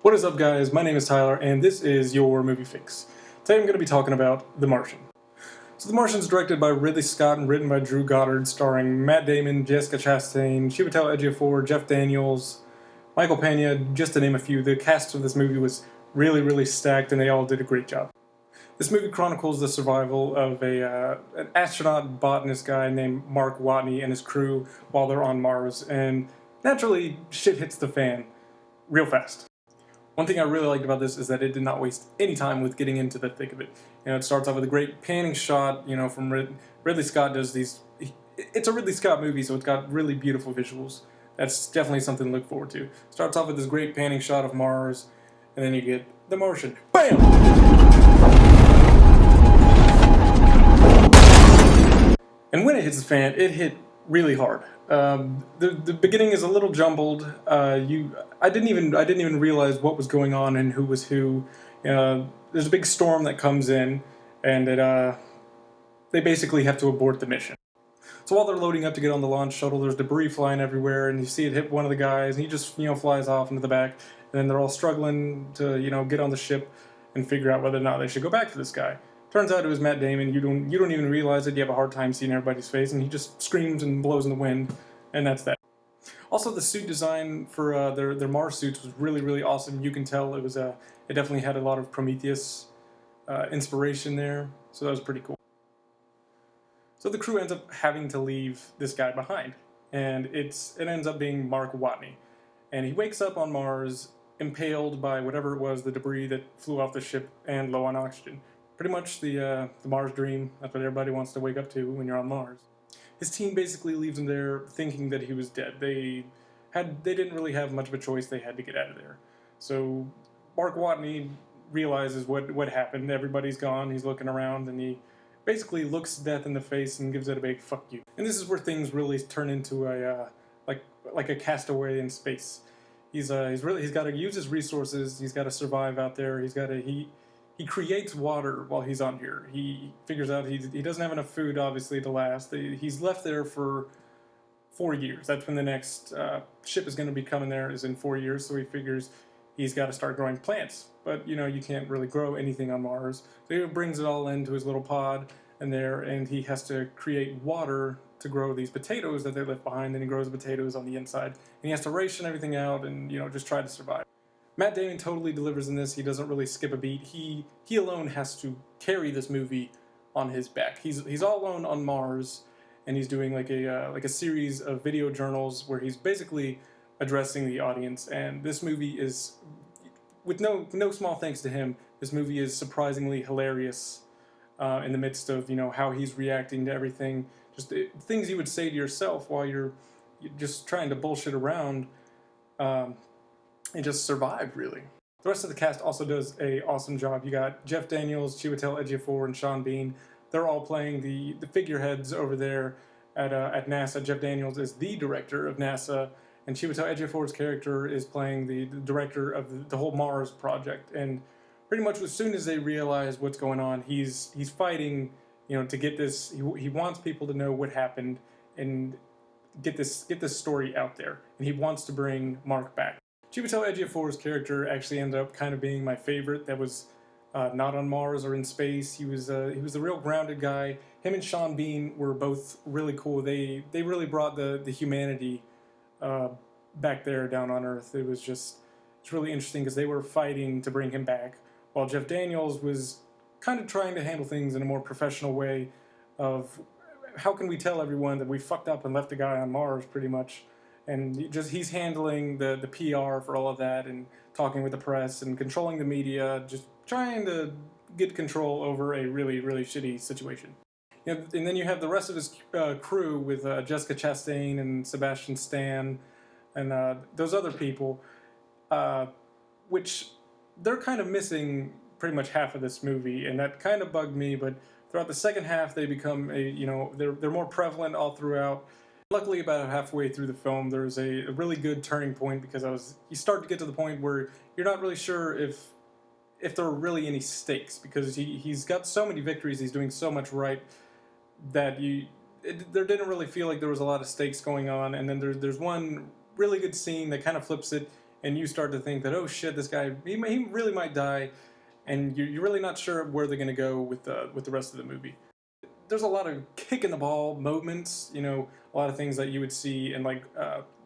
What is up, guys? My name is Tyler, and this is your Movie Fix. Today I'm going to be talking about The Martian. So The Martian is directed by Ridley Scott and written by Drew Goddard, starring Matt Damon, Jessica Chastain, Chiwetel Ejiofor, Jeff Daniels, Michael Pena, just to name a few. The cast of this movie was really stacked, and they all did a great job. This movie chronicles the survival of an astronaut botanist guy named Mark Watney and his crew while they're on Mars, and naturally, shit hits the fan real fast. One thing I really liked about this is that it did not waste any time with getting into the thick of it. You know, it starts off with a great panning shot, from Ridley Scott does these... It's a Ridley Scott movie, so it's got really beautiful visuals. That's definitely something to look forward to. Starts off with this great panning shot of Mars, and then you get The Martian. BAM! And when it hits the fan, it hit really hard. The beginning is a little jumbled. I didn't even realize what was going on and who was who. There's a big storm that comes in, and they basically have to abort the mission. So while they're loading up to get on the launch shuttle, there's debris flying everywhere, and you see it hit one of the guys, and he just flies off into the back. And then they're all struggling to get on the ship and figure out whether or not they should go back for this guy. Turns out it was Matt Damon. You don't even realize it. You have a hard time seeing everybody's face, and he just screams and blows in the wind, and that's that. Also, the suit design for their Mars suits was really awesome. You can tell it definitely had a lot of Prometheus inspiration there, so that was pretty cool. So the crew ends up having to leave this guy behind, and it ends up being Mark Watney, and he wakes up on Mars impaled by whatever it was, the debris that flew off the ship, and low on oxygen. Pretty much the Mars dream. That's what everybody wants to wake up to when you're on Mars. His team basically leaves him there thinking that he was dead. They didn't really have much of a choice. They had to get out of there. So Mark Watney realizes what happened. Everybody's gone. He's looking around, and he basically looks death in the face and gives it a big fuck you. And this is where things really turn into a like a castaway in space. He's got to use his resources. He's got to survive out there. He creates water while he's on here. He figures out he doesn't have enough food, obviously, to last. He's left there for 4 years. That's when the next ship is going to be coming there, is in 4 years, so he figures he's got to start growing plants. But, you can't really grow anything on Mars. So he brings it all into his little pod and he has to create water to grow these potatoes that they left behind, and he grows the potatoes on the inside. And he has to ration everything out and, just try to survive. Matt Damon totally delivers in this. He doesn't really skip a beat. He alone has to carry this movie on his back. He's all alone on Mars, and he's doing like a series of video journals where he's basically addressing the audience. And this movie is, with no small thanks to him, this movie is surprisingly hilarious in the midst of how he's reacting to everything. Just things you would say to yourself while you're just trying to bullshit around. And just survive, really. The rest of the cast also does an awesome job. You got Jeff Daniels, Chiwetel Ejiofor, and Sean Bean. They're all playing the figureheads over there at NASA. Jeff Daniels is the director of NASA, and Chiwetel Ejiofor's character is playing the director of the whole Mars project. And pretty much as soon as they realize what's going on, he's fighting, to get this. He wants people to know what happened and get this story out there. And he wants to bring Mark back. Chiwetel Ejiofor's character actually ended up kind of being my favorite. That was not on Mars or in space. He was a real grounded guy. Him and Sean Bean were both really cool. They really brought the humanity back there down on Earth. It's really interesting because they were fighting to bring him back, while Jeff Daniels was kind of trying to handle things in a more professional way of how can we tell everyone that we fucked up and left the guy on Mars, pretty much. And he's handling the PR for all of that and talking with the press and controlling the media, just trying to get control over a really shitty situation. And then you have the rest of his crew with Jessica Chastain and Sebastian Stan and those other people, which they're kind of missing pretty much half of this movie, and that kind of bugged me. But throughout the second half, they become they're more prevalent all throughout. Luckily, about halfway through the film, there's a really good turning point because you start to get to the point where you're not really sure if there are really any stakes, because he's got so many victories, he's doing so much right that there didn't really feel like there was a lot of stakes going on. And then there's one really good scene that kind of flips it, and you start to think that, oh shit, this guy, he really might die, and you're really not sure where they're going to go with the rest of the movie. There's a lot of kick in the ball moments, you know, a lot of things that you would see in like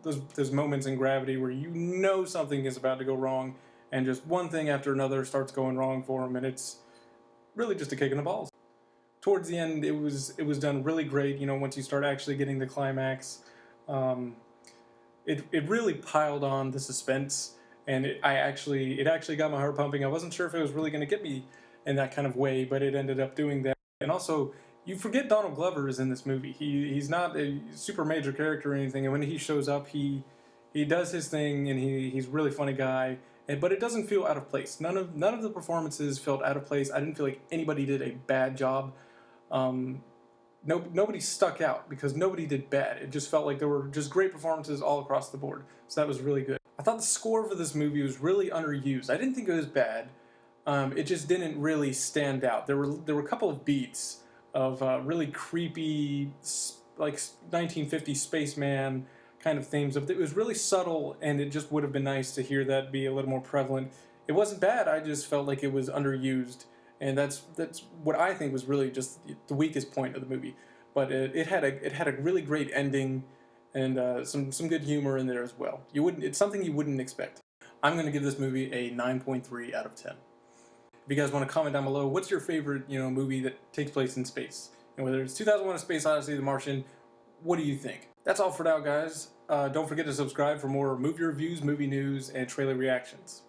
those moments in Gravity where you know something is about to go wrong, and just one thing after another starts going wrong for him, and it's really just a kick in the balls. Towards the end, it was done really great. You know, once you start actually getting the climax, um, it really piled on the suspense, and it actually got my heart pumping. I wasn't sure if it was really going to get me in that kind of way, but it ended up doing that. And also, you forget Donald Glover is in this movie. He's not a super major character or anything, and when he shows up, he does his thing, and he's a really funny guy. But it doesn't feel out of place. None of the performances felt out of place. I didn't feel like anybody did a bad job. Um, Nobody stuck out because nobody did bad. It just felt like there were just great performances all across the board. So that was really good. I thought the score for this movie was really underused. I didn't think it was bad. It just didn't really stand out. There were a couple of beats of really creepy, like 1950s spaceman kind of themes. It was really subtle, and it just would have been nice to hear that be a little more prevalent. It wasn't bad. I just felt like it was underused, and that's what I think was really just the weakest point of the movie. But it had a really great ending, and some good humor in there as well. It's something you wouldn't expect. I'm going to give this movie a 9.3 out of 10. If you guys want to comment down below, what's your favorite movie that takes place in space? And whether it's 2001: A Space Odyssey, The Martian, what do you think? That's all for now, guys. Don't forget to subscribe for more movie reviews, movie news, and trailer reactions.